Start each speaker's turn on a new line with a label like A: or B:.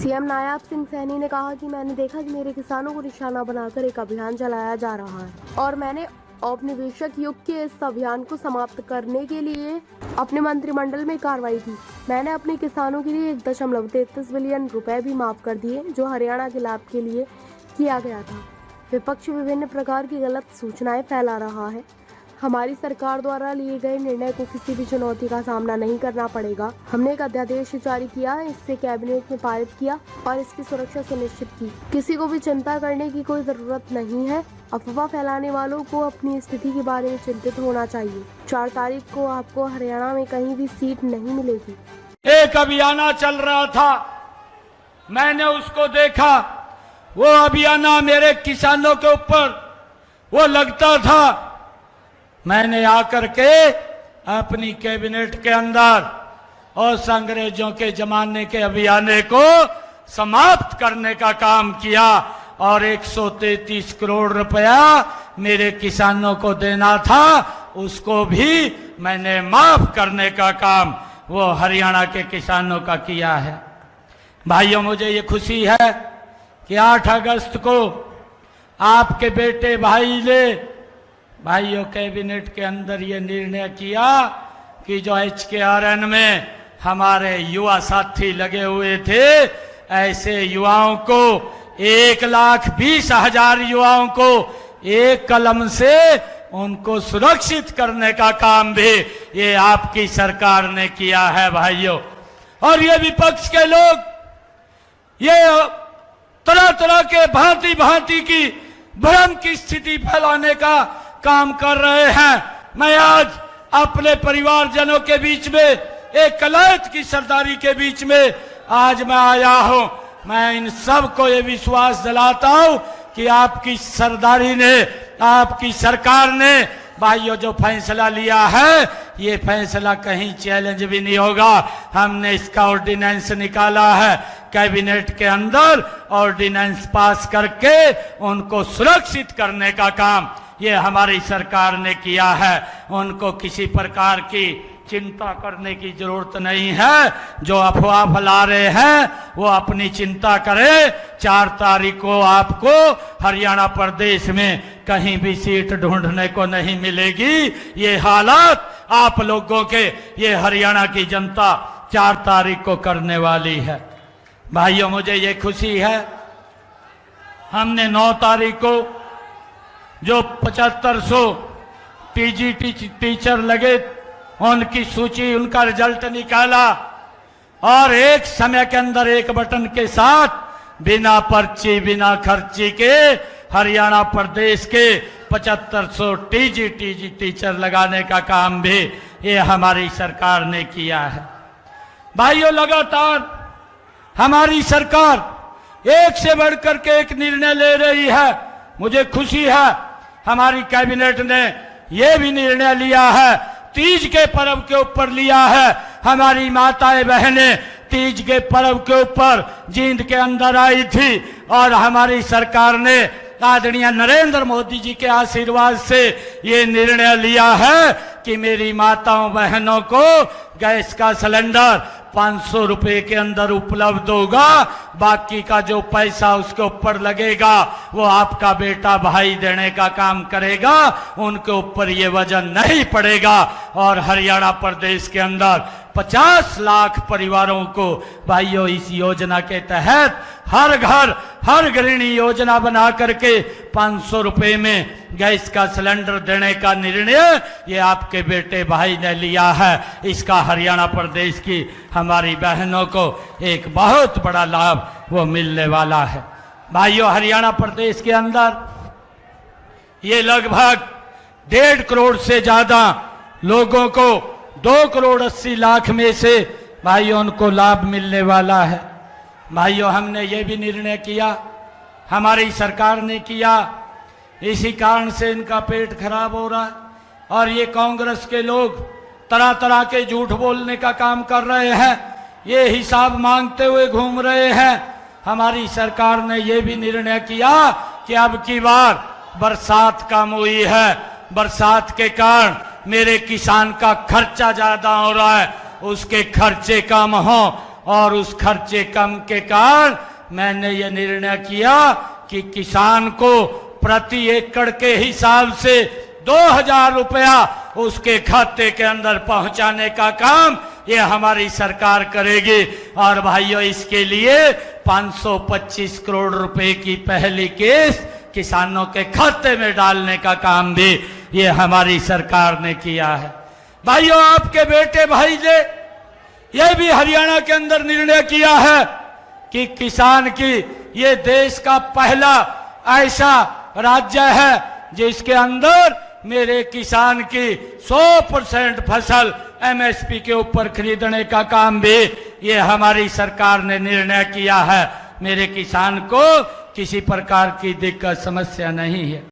A: CM Nayab Singh Saini ने कहा कि मैंने देखा कि मेरे किसानों को निशाना बनाकर एक अभियान चलाया जा रहा है और मैंने औपनिवेशिक युग के इस अभियान को समाप्त करने के लिए अपने मंत्रिमंडल में कार्रवाई की। मैंने अपने किसानों के लिए 1.33 बिलियन रुपए भी माफ कर दिए, जो हरियाणा के लाभ के लिए किया गया था। विपक्ष विभिन्न प्रकार की गलत सूचनाएं फैला रहा है। हमारी सरकार द्वारा लिए गए निर्णय को किसी भी चुनौती का सामना नहीं करना पड़ेगा। हमने एक अध्यादेश जारी किया, इससे कैबिनेट में पारित किया और इसकी सुरक्षा सुनिश्चित की। किसी को भी चिंता करने की कोई जरूरत नहीं है। अफवाह फैलाने वालों को अपनी स्थिति के बारे में चिंतित होना चाहिए। 4 तारीख को आपको हरियाणा में कहीं भी सीट नहीं मिलेगी।
B: एक अभियान चल रहा था, मैंने उसको देखा। वो अभियान मेरे किसानों के ऊपर वो लगता था। मैंने आकर के अपनी कैबिनेट के अंदर उस अंग्रेजों के जमाने के अभियान को समाप्त करने का काम किया और 133 करोड़ रुपया मेरे किसानों को देना था, उसको भी मैंने माफ करने का काम वो हरियाणा के किसानों का किया है। भाइयों, मुझे ये खुशी है कि 8 अगस्त को आपके बेटे भाइयों कैबिनेट के अंदर ये निर्णय किया कि जो HKRN में हमारे युवा साथी लगे हुए थे, ऐसे युवाओं को 1,20,000 युवाओं को एक कलम से उनको सुरक्षित करने का काम भी ये आपकी सरकार ने किया है भाइयों। और ये विपक्ष के लोग ये तरह तरह के भांति भांति की भ्रम की स्थिति फैलाने का काम कर रहे हैं। मैं आज अपने परिवारजनों के बीच में, एक कलायत की सरदारी के बीच में आज मैं आया हूं। मैं इन सब को ये विश्वास दिलाता हूं कि आपकी सरदारी ने, आपकी सरकार ने भाइयों जो फैसला लिया है, ये फैसला कहीं चैलेंज भी नहीं होगा। हमने इसका ऑर्डिनेंस निकाला है, कैबिनेट के अंदर ऑर्डिनेंस पास करके उनको सुरक्षित करने का काम ये हमारी सरकार ने किया है। उनको किसी प्रकार की चिंता करने की जरूरत नहीं है। जो अफवाह फैला रहे हैं वो अपनी चिंता करें। 4 तारीख को आपको हरियाणा प्रदेश में कहीं भी सीट ढूंढने को नहीं मिलेगी। ये हालात आप लोगों के, ये हरियाणा की जनता 4 तारीख को करने वाली है। भाइयों, मुझे ये खुशी है, हमने 9 तारीख को जो 7500 TGT टीचर लगे उनकी सूची, उनका रिजल्ट निकाला और एक समय के अंदर एक बटन के साथ बिना पर्ची बिना खर्ची के हरियाणा प्रदेश के 7500 TGT टीचर लगाने का काम भी ये हमारी सरकार ने किया है। भाइयों, लगातार हमारी सरकार एक से बढ़कर के एक निर्णय ले रही है। मुझे खुशी है हमारी कैबिनेट ने यह भी निर्णय लिया है, तीज के पर्व के ऊपर लिया है। हमारी माताएं बहनें तीज के पर्व के ऊपर जींद के अंदर आई थी और हमारी सरकार ने आदरणीय नरेंद्र मोदी जी के आशीर्वाद से ये निर्णय लिया है कि मेरी माताओं बहनों को गैस का सिलेंडर 500 रुपए के अंदर उपलब्ध होगा। बाकी का जो पैसा उसके ऊपर लगेगा वो आपका बेटा भाई देने का काम करेगा, उनके ऊपर ये वजन नहीं पड़ेगा। और हरियाणा प्रदेश के अंदर 50 लाख परिवारों को भाइयों इस योजना के तहत हर घर हर गृहिणी योजना बना करके 500 रुपए में गैस का सिलेंडर देने का निर्णय ये आपके बेटे भाई ने लिया है। इसका हरियाणा प्रदेश की हमारी बहनों को एक बहुत बड़ा लाभ वो मिलने वाला है। भाइयों, हरियाणा प्रदेश के अंदर ये लगभग 1.5 करोड़ से ज्यादा लोगों को 2,80,00,000 में से भाइयों उनको लाभ मिलने वाला है। भाइयों, हमने ये भी निर्णय किया, हमारी सरकार ने किया, इसी कारण से इनका पेट खराब हो रहा है और ये कांग्रेस के लोग तरह तरह के झूठ बोलने का काम कर रहे हैं, ये हिसाब मांगते हुए घूम रहे हैं। हमारी सरकार ने ये भी निर्णय किया कि अब की बार बरसात कम हुई है, बरसात के कारण मेरे किसान का खर्चा ज्यादा हो रहा है, उसके खर्चे कम हो, और उस खर्चे कम के कारण मैंने ये निर्णय किया कि किसान को प्रति एकड़ के हिसाब से 2000 रुपया उसके खाते के अंदर पहुंचाने का काम ये हमारी सरकार करेगी। और भाइयों, इसके लिए 525 करोड़ रुपए की पहली किस्त किसानों के खाते में डालने का काम भी ये हमारी सरकार ने किया है। भाइयों, आपके बेटे भाई ने यह भी हरियाणा के अंदर निर्णय किया है कि किसान की, ये देश का पहला ऐसा राज्य है जिसके अंदर मेरे किसान की 100% फसल एमएसपी के ऊपर खरीदने का काम भी ये हमारी सरकार ने निर्णय किया है। मेरे किसान को किसी प्रकार की दिक्कत समस्या नहीं है।